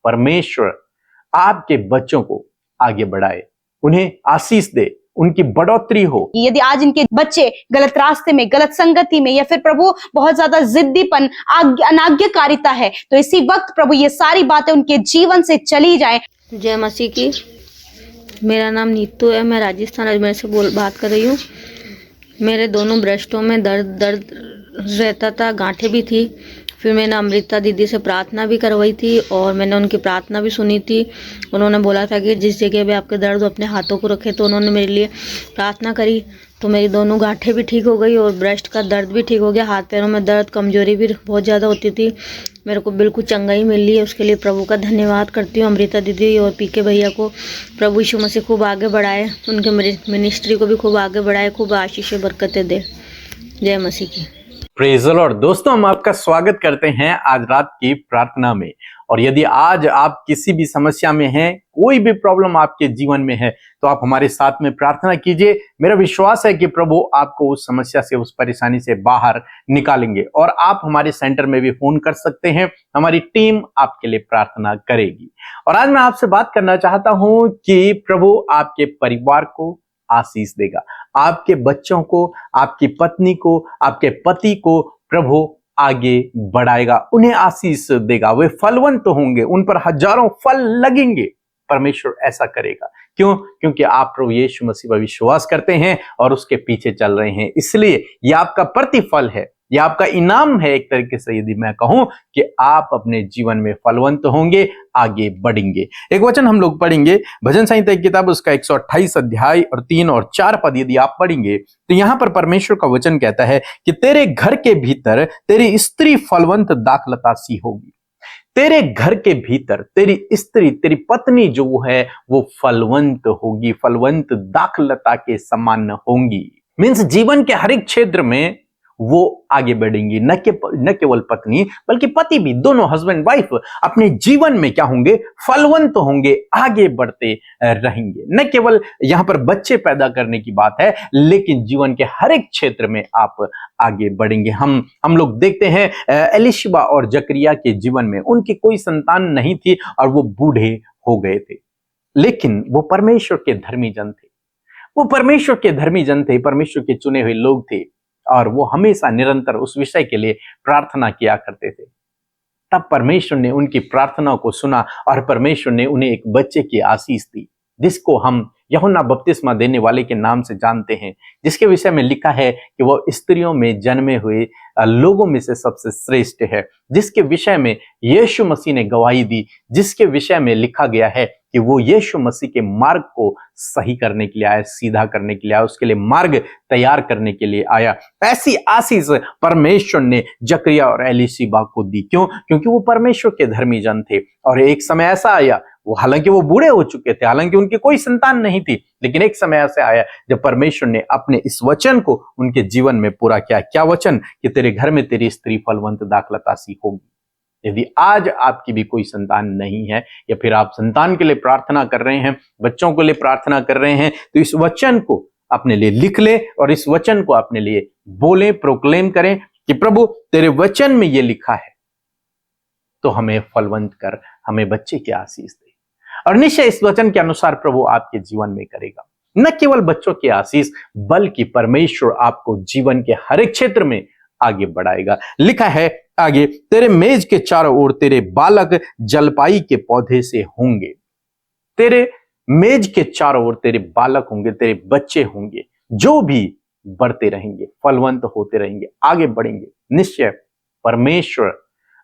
परमेश्वर आपके बच्चों को आगे बढ़ाए, उन्हें आशीष दे, उनकी बढ़ोतरी हो। यदि आज इनके बच्चे गलत रास्ते में, गलत संगति में, या फिर प्रभु बहुत ज्यादा जिद्दीपन, अनाज्ञाकारिता है, तो इसी वक्त प्रभु ये सारी बातें उनके जीवन से चली जाएं। जय मसीह की। मेरा नाम नीतू है, मैं राजस्थान अजमेर से बात कर रही हूँ। मेरे दोनों ब्रेस्टों में दर्द रहता था, गांठें भी थी। फिर मैंने अमृता दीदी से प्रार्थना भी करवाई थी और मैंने उनकी प्रार्थना भी सुनी थी। उन्होंने बोला था कि जिस जगह पे आपके दर्द हो अपने हाथों को रखे, तो उन्होंने मेरे लिए प्रार्थना करी, तो मेरी दोनों गांठें भी ठीक हो गई और ब्रेस्ट का दर्द भी ठीक हो गया। हाथ पैरों में दर्द, कमजोरी भी बहुत ज़्यादा होती थी, मेरे को बिल्कुल चंगाई मिल रही है। उसके लिए प्रभु का धन्यवाद करती हूँ। अमृता दीदी और पीके भैया को प्रभु यीशु मसीह खूब आगे बढ़ाए, उनके मिनिस्ट्री को भी खूब आगे बढ़ाए, खूब आशीष बरकतें दे। जय मसीह की। Praise the Lord. दोस्तों, हम आपका स्वागत करते हैं आज रात की प्रार्थना में। और यदि आज आप किसी भी समस्या में हैं, कोई भी प्रॉब्लम आपके जीवन में है, तो आप हमारे साथ में प्रार्थना कीजिए। मेरा विश्वास है कि प्रभु आपको उस समस्या से, उस परेशानी से बाहर निकालेंगे। और आप हमारे सेंटर में भी फोन कर सकते हैं, हमारी टीम आपके लिए प्रार्थना करेगी। और आज मैं आपसे बात करना चाहता हूं कि प्रभु आपके परिवार को आशीष देगा, आपके बच्चों को, आपकी पत्नी को, आपके पति को प्रभु आगे बढ़ाएगा, उन्हें आशीष देगा। वे फलवंत होंगे, उन पर हजारों फल लगेंगे। परमेश्वर ऐसा करेगा। क्यों? क्योंकि आप प्रभु यीशु मसीह पर विश्वास करते हैं और उसके पीछे चल रहे हैं। इसलिए यह आपका प्रतिफल है, यह आपका इनाम है। एक तरीके से यदि मैं कहूं कि आप अपने जीवन में फलवंत होंगे, आगे बढ़ेंगे। एक वचन हम लोग पढ़ेंगे, भजन संहिता की किताब उसका 128 अध्याय और 3 और 4 पद यदि आप पढ़ेंगे तो यहां पर परमेश्वर का वचन कहता है कि तेरे घर के भीतर तेरी स्त्री फलवंत दाखलता सी होगी। तेरे घर के भीतर तेरी स्त्री, तेरी पत्नी जो है वो फलवंत होगी, फलवंत दाखलता के समान होंगी। मीन्स जीवन के हर एक क्षेत्र में वो आगे बढ़ेंगी। न केवल पत्नी बल्कि पति भी, दोनों हस्बैंड वाइफ अपने जीवन में क्या होंगे? फलवंत होंगे, आगे बढ़ते रहेंगे। न केवल यहां पर बच्चे पैदा करने की बात है, लेकिन जीवन के हर एक क्षेत्र में आप आगे बढ़ेंगे। हम लोग देखते हैं एलिशबा और जकरिया के जीवन में उनकी कोई संतान नहीं थी और वो बूढ़े हो गए थे, लेकिन वो परमेश्वर के धर्मी जन थे। वो परमेश्वर के धर्मी जन थे, परमेश्वर के चुने हुए लोग थे और वो हमेशा निरंतर उस विषय के लिए प्रार्थना किया करते थे। तब परमेश्वर ने उनकी प्रार्थना को सुना और परमेश्वर ने उन्हें एक बच्चे की आशीष दी, जिसको हम यूहन्ना बपतिस्मा देने वाले के नाम से जानते हैं, जिसके विषय में लिखा है कि वो स्त्रियों में जन्मे हुए लोगों में से सबसे श्रेष्ठ है, जिसके विषय में यीशु मसीह ने गवाही दी, जिसके विषय में लिखा गया है कि वो यीशु मसीह के मार्ग को सही करने के लिए आया, सीधा करने के लिए आया, उसके लिए मार्ग तैयार करने के लिए आया। ऐसी आशीष परमेश्वर ने जकरिया और एलीशिबा को दी। क्यों? क्योंकि वो परमेश्वर के धर्मी जन थे। और एक समय ऐसा आया, वो हालांकि वो बूढ़े हो चुके थे, हालांकि उनकी कोई संतान नहीं थी, लेकिन एक समय ऐसा आया जब परमेश्वर ने अपने इस वचन को उनके जीवन में पूरा किया। क्या वचन? कि तेरे घर में तेरी स्त्री फलवंत दाखलता सी होगी। यदि आज आपकी भी कोई संतान नहीं है, या फिर आप संतान के लिए प्रार्थना कर रहे हैं, बच्चों के लिए प्रार्थना कर रहे हैं, तो इस वचन को अपने लिए लिख ले और इस वचन को अपने लिए बोले, प्रोक्लेम करें कि प्रभु तेरे वचन में ये लिखा है, तो हमें फलवंत कर, हमें बच्चे की आशीष दे। और निश्चय इस वचन के अनुसार प्रभु आपके जीवन में करेगा। न केवल बच्चों की आशीष, बल्कि परमेश्वर आपको जीवन के हर एक क्षेत्र में आगे बढ़ाएगा। लिखा है आगे, तेरे मेज के चारों ओर तेरे बालक जलपाई के पौधे से होंगे। तेरे मेज के चारों ओर तेरे बालक होंगे, तेरे बच्चे होंगे, जो भी बढ़ते रहेंगे, फलवंत होते रहेंगे, आगे बढ़ेंगे। निश्चय परमेश्वर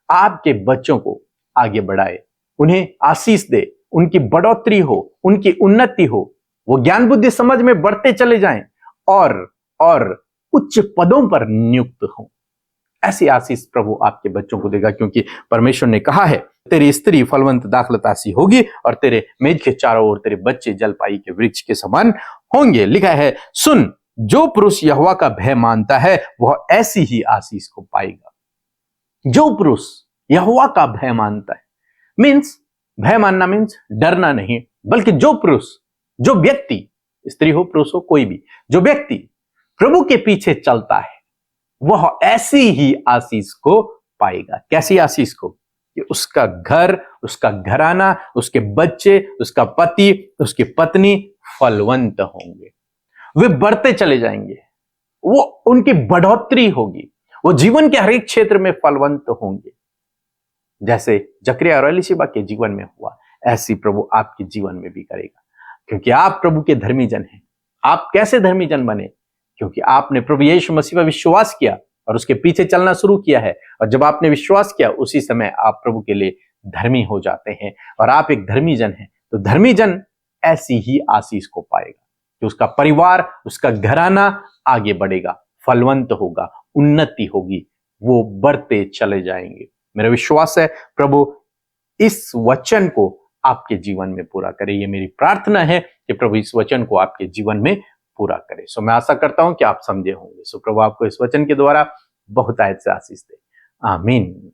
आपके बच्चों को आगे बढ़ाए, उन्हें आशीष दे, उनकी बढ़ोतरी हो, उनकी उन्नति हो, वो ज्ञान बुद्धि समझ में बढ़ते चले जाएं और उच्च पदों पर नियुक्त हो। ऐसी आशीष प्रभु आपके बच्चों को देगा, क्योंकि परमेश्वर ने कहा है तेरी स्त्री फलवंत दाखलता सी होगी और तेरे मेज के चारों ओर तेरे बच्चे जलपाई के वृक्ष के समान होंगे। लिखा है, सुन, जो पुरुष यहोवा का भय मानता है वह ऐसी ही आशीष को पाएगा। जो पुरुष यहोवा का भय मानता है, मीन्स भय मानना मीन्स डरना नहीं, बल्कि जो पुरुष, जो व्यक्ति, स्त्री हो पुरुष हो कोई भी, जो व्यक्ति प्रभु के पीछे चलता है वह ऐसी ही आशीष को पाएगा। कैसी आशीष को? कि उसका घर, उसका घराना, उसके बच्चे, उसका पति, उसकी पत्नी फलवंत होंगे। वे बढ़ते चले जाएंगे, वो उनकी बढ़ोतरी होगी, वो जीवन के हर एक क्षेत्र में फलवंत होंगे। जैसे जकरिया और एलीशिबा के जीवन में हुआ, ऐसी प्रभु आपके जीवन में भी करेगा, क्योंकि आप प्रभु के धर्मी जन हैं। आप कैसे धर्मी जन बने? क्योंकि आपने प्रभु यीशु मसीह पर विश्वास किया और उसके पीछे चलना शुरू किया है। और जब आपने विश्वास किया, उसी समय आप प्रभु के लिए धर्मी हो जाते हैं और आप एक धर्मी जन हैं। तो धर्मी जन ऐसी ही आशीष को पाएगा कि उसका परिवार, उसका घराना आगे बढ़ेगा, फलवंत होगा, उन्नति होगी, वो बढ़ते चले जाएंगे। मेरा विश्वास है प्रभु इस वचन को आपके जीवन में पूरा करे। ये मेरी प्रार्थना है कि प्रभु इस वचन को आपके जीवन में पूरा करे। सो मैं आशा करता हूं कि आप समझे होंगे। सो प्रभु आपको इस वचन के द्वारा बहुत आयत से आशीष दे। आमीन।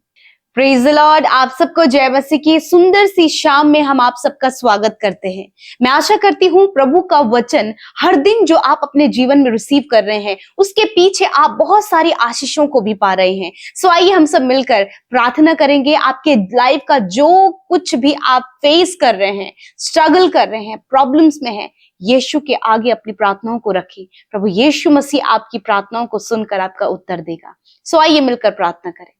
Praise the Lord. आप सबको जय मसीह की सुंदर सी शाम में हम आप सबका स्वागत करते हैं। मैं आशा करती हूँ प्रभु का वचन हर दिन जो आप अपने जीवन में रिसीव कर रहे हैं, उसके पीछे आप बहुत सारी आशीषों को भी पा रहे हैं। सो आइए हम सब मिलकर प्रार्थना करेंगे। आपके लाइफ का जो कुछ भी आप फेस कर रहे हैं, स्ट्रगल कर रहे हैं, प्रॉब्लम्स में हैं, यीशु के आगे अपनी प्रार्थनाओं को रखिए। प्रभु यीशु मसीह आपकी प्रार्थनाओं को सुनकर आपका उत्तर देगा। सो आइए मिलकर प्रार्थना करें।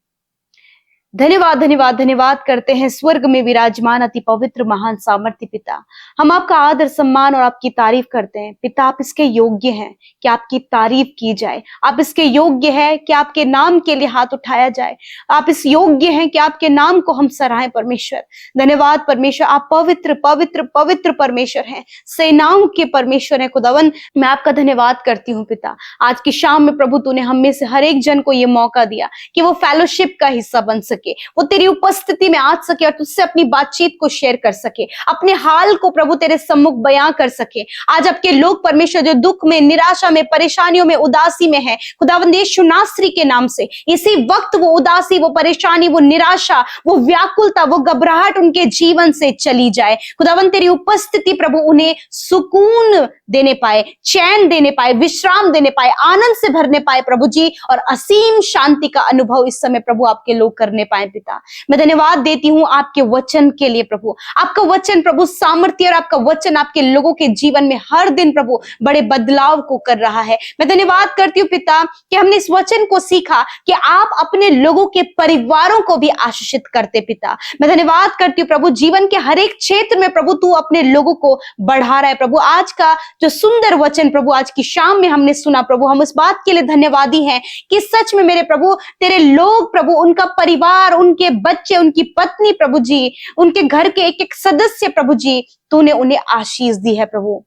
धन्यवाद धन्यवाद धन्यवाद करते हैं स्वर्ग में विराजमान अति पवित्र महान सामर्थ्य पिता। हम आपका आदर सम्मान और आपकी तारीफ करते हैं पिता। आप इसके योग्य हैं कि आपकी तारीफ की जाए। आप इसके योग्य हैं कि आपके नाम के लिए हाथ उठाया जाए। आप इस योग्य हैं कि आपके नाम को हम सराहें परमेश्वर। धन्यवाद परमेश्वर, आप पवित्र पवित्र पवित्र परमेश्वर हैं, सेनाओं के परमेश्वर हैं खुदावन। मैं आपका धन्यवाद करती हूँ पिता। आज की शाम में प्रभु तूने हम में से हर एक जन को ये मौका दिया कि वो फेलोशिप का हिस्सा बन सके, वो तेरी उपस्थिति में आ सके और तुझसे अपनी बातचीत को शेयर कर सके, अपने हाल को प्रभु तेरे सम्मुख बयां कर सके। आज आपके लोग परमेश्वर जो दुख में, निराशा में, परेशानियों में, उदासी में है, खुदावंद यीशु नासरी के नाम से इसी वक्त वो उदासी, वो परेशानी, वो निराशा, वो व्याकुलता, वो घबराहट उनके जीवन से चली जाए। खुदावंद तेरी उपस्थिति प्रभु उन्हें सुकून देने पाए, चैन देने पाए, विश्राम देने पाए, आनंद से भरने पाए प्रभु जी, और असीम शांति का अनुभव इस समय प्रभु आपके लोग करने पाए पिता। मैं धन्यवाद देती हूँ आपके वचन के लिए प्रभु। आपका वचन प्रभु सामर्थ्य और आपका वचन आपके लोगों के जीवन में हर दिन प्रभु बड़े बदलाव को कर रहा है। मैं धन्यवाद करती हूँ पिता कि हमने इस वचन को सीखा कि आप अपने लोगों के परिवारों को भी आशीषित करते पिता। मैं धन्यवाद करती हूँ प्रभु जीवन के हर एक क्षेत्र में प्रभु तू अपने लोगों को बढ़ा रहा है प्रभु। आज का जो सुंदर वचन प्रभु आज की शाम में हमने सुना प्रभु, हम उस बात के लिए धन्यवादी हैं कि सच में मेरे प्रभु तेरे लोग प्रभु, उनका परिवार, उनके बच्चे, उनकी पत्नी प्रभु जी, उनके घर के एक एक सदस्य प्रभु जी, तूने उन्हें आशीष दी है प्रभु।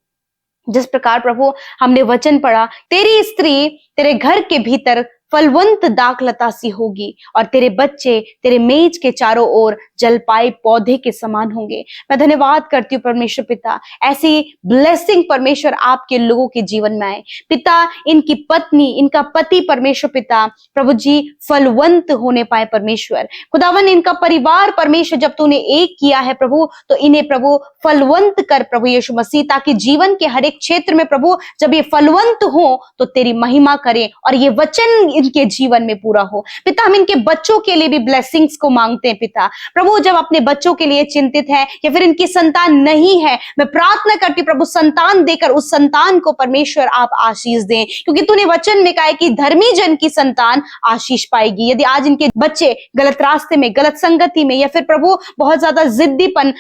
जिस प्रकार प्रभु हमने वचन पढ़ा, तेरी स्त्री तेरे घर के भीतर फलवंत दाखलता सी होगी और तेरे बच्चे तेरे मेज के चारों ओर जलपाई पौधे के समान होंगे। मैं धन्यवाद करती हूँ परमेश्वर पिता, ऐसी ब्लेसिंग परमेश्वर आपके लोगों के जीवन में आए पिता। इनकी पत्नी, इनका पति परमेश्वर पिता प्रभु जी फलवंत होने पाए परमेश्वर खुदावन। इनका परिवार परमेश्वर जब तूने एक किया है प्रभु, तो इन्हें प्रभु फलवंत कर प्रभु यीशु मसीह, ताकि जीवन के हर एक क्षेत्र में प्रभु जब ये फलवंत हो तो तेरी महिमा करें और ये वचन इनके जीवन में पूरा हो पिता। हम इनके बच्चों के लिए भी ब्लेसिंग्स को मांगते हैं पिता प्रभु। जब अपने बच्चों के लिए चिंतित है या फिर इनकी संतान नहीं है, मैं प्रार्थना करती प्रभु संतान देकर उस संतान को परमेश्वर आप आशीष दें, क्योंकि तूने वचन में कहा है कि धर्मी जन की संतान आशीष पाएगी। यदि आज इनके बच्चे गलत रास्ते में, गलत संगति में या फिर प्रभु बहुत ज्यादा जिद्दीपन,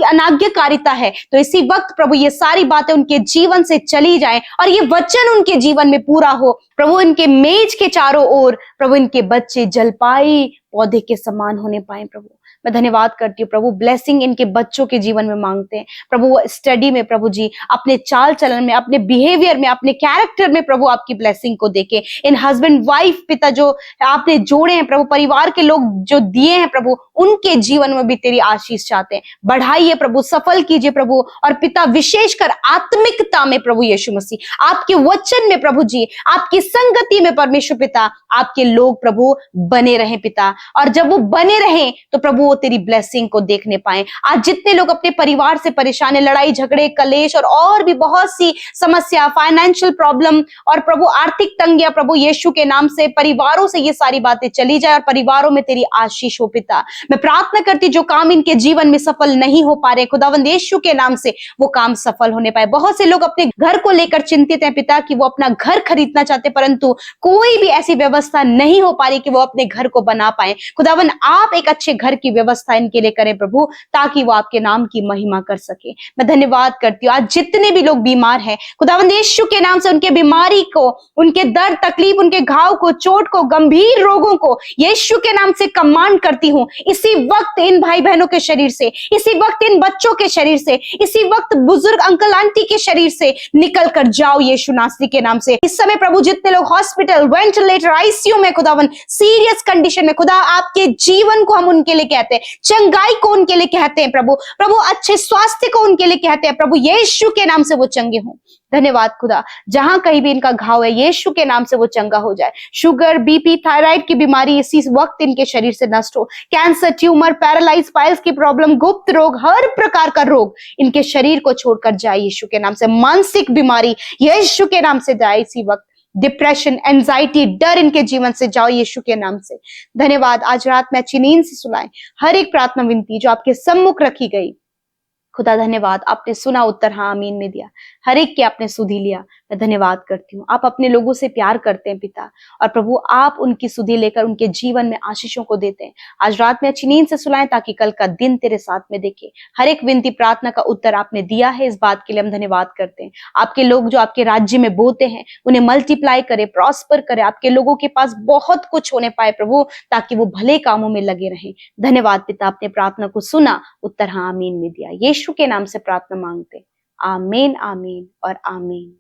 अनाज्ञाकारिता है, तो इसी वक्त प्रभु ये सारी बातें उनके जीवन से चली जाएं और ये वचन उनके जीवन में पूरा हो प्रभु। इनके मेज के चारों ओर प्रभु इनके बच्चे जलपाई पौधे के समान होने पाए प्रभु। मैं धन्यवाद करती हूँ प्रभु। ब्लेसिंग इनके बच्चों के जीवन में मांगते हैं प्रभु। स्टडी में प्रभु जी, अपने चाल चलन में, अपने बिहेवियर में, अपने कैरेक्टर में प्रभु आपकी ब्लेसिंग को देके इन हस्बैंड वाइफ पिता जो आपने जोड़े हैं प्रभु, परिवार के लोग जो दिए हैं प्रभु, उनके जीवन में भी तेरी आशीष चाहते हैं। बढ़ाइए प्रभु, सफल कीजिए प्रभु। और पिता विशेषकर आत्मिकता में प्रभु यीशु मसीह, आपके वचन में प्रभु जी, आपकी संगति में परमेश्वर पिता, आपके लोग प्रभु बने रहे पिता। और जब वो बने रहे तो प्रभु वो तेरी ब्लेसिंग को देखने पाए। आज जितने लोग अपने परिवार से परेशान है, लड़ाई झगड़े कलेश और भी बहुत सी समस्या, फाइनेंशियल प्रॉब्लम और प्रभु आर्थिक तंगियां, प्रभु यीशु के नाम से परिवारों से ये सारी बातें चली जाए और परिवारों में तेरी आशीष हो पिता। मैं प्रार्थना करती जो काम इनके जीवन में सफल नहीं हो पा रहे, खुदावंद यीशु के नाम से वो काम सफल होने पाए। बहुत से लोग अपने घर को लेकर चिंतित हैं पिता कि वो अपना घर खरीदना चाहते, परंतु कोई भी ऐसी व्यवस्था नहीं हो पा रही कि वो अपने घर को बना पाए। खुदावन आप एक अच्छे घर की व्यवस्था इनके लिए करें प्रभु, ताकि वो आपके नाम की महिमा कर सके। मैं धन्यवाद करती हूँ आज जितने भी लोग बीमार हैं, खुदावन यीशु के नाम से उनके बीमारी को, उनके दर्द तकलीफ, उनके घाव को, चोट को, गंभीर रोगों को यीशु के नाम से कमांड करती हूँ। इसी वक्त इन भाई बहनों के शरीर से, इसी वक्त इन बच्चों के शरीर से, इसी वक्त बुजुर्ग अंकल आंटी के शरीर से निकल कर जाओ यीशु नासरी के नाम से। इस समय प्रभु जितने लोग हॉस्पिटल, वेंटिलेटर, आईसीयू में खुदावन सीरियस कंडीशन में, खुदा आपके जीवन को हम उनके लिए कहते हैं, चंगाई को उनके लिए कहते हैं प्रभु, प्रभु अच्छे स्वास्थ्य को उनके लिए कहते हैं प्रभु, यीशु के नाम से वो चंगे हों। धन्यवाद खुदा, जहां कहीं भी इनका घाव है यीशु के नाम से वो चंगा हो जाए। शुगर, बीपी, थायराइड की बीमारी इसी वक्त इनके शरीर से नष्ट हो। कैंसर, ट्यूमर, पैरालाइज, पाइल्स की प्रॉब्लम, गुप्त रोग, हर प्रकार का रोग इनके शरीर को छोड़कर जाए यीशु के नाम से। मानसिक बीमारी यीशु के नाम से जाए इसी वक्त। डिप्रेशन, एंजाइटी, डर इनके जीवन से जाओ यीशु के नाम से। धन्यवाद, आज रात में अच्छी नींद से सुलाएं हर एक प्रार्थना विनती जो आपके सम्मुख रखी गई। खुदा धन्यवाद, आपने सुना, उत्तर हाँ आमीन में दिया, हर एक के आपने सुधि लिया। मैं धन्यवाद करती हूँ, आप अपने लोगों से प्यार करते हैं पिता, और प्रभु आप उनकी सुधि लेकर उनके जीवन में आशीषों को देते हैं। आज रात में अच्छी नींद से सुलाएं ताकि कल का दिन तेरे साथ में देखे। हर एक विनती प्रार्थना का उत्तर आपने दिया है, इस बात के लिए हम धन्यवाद करते हैं। आपके लोग जो आपके राज्य में बोते हैं उन्हें मल्टीप्लाई करे, प्रॉस्पर करे, आपके लोगों के पास बहुत कुछ होने पाए प्रभु, ताकि वो भले कामों में लगे रहें। धन्यवाद पिता, आपने प्रार्थना को सुना, उत्तर हाँ आमीन में दिया। यीशु के नाम से प्रार्थना मांगते, आमीन आमीन और आमीन।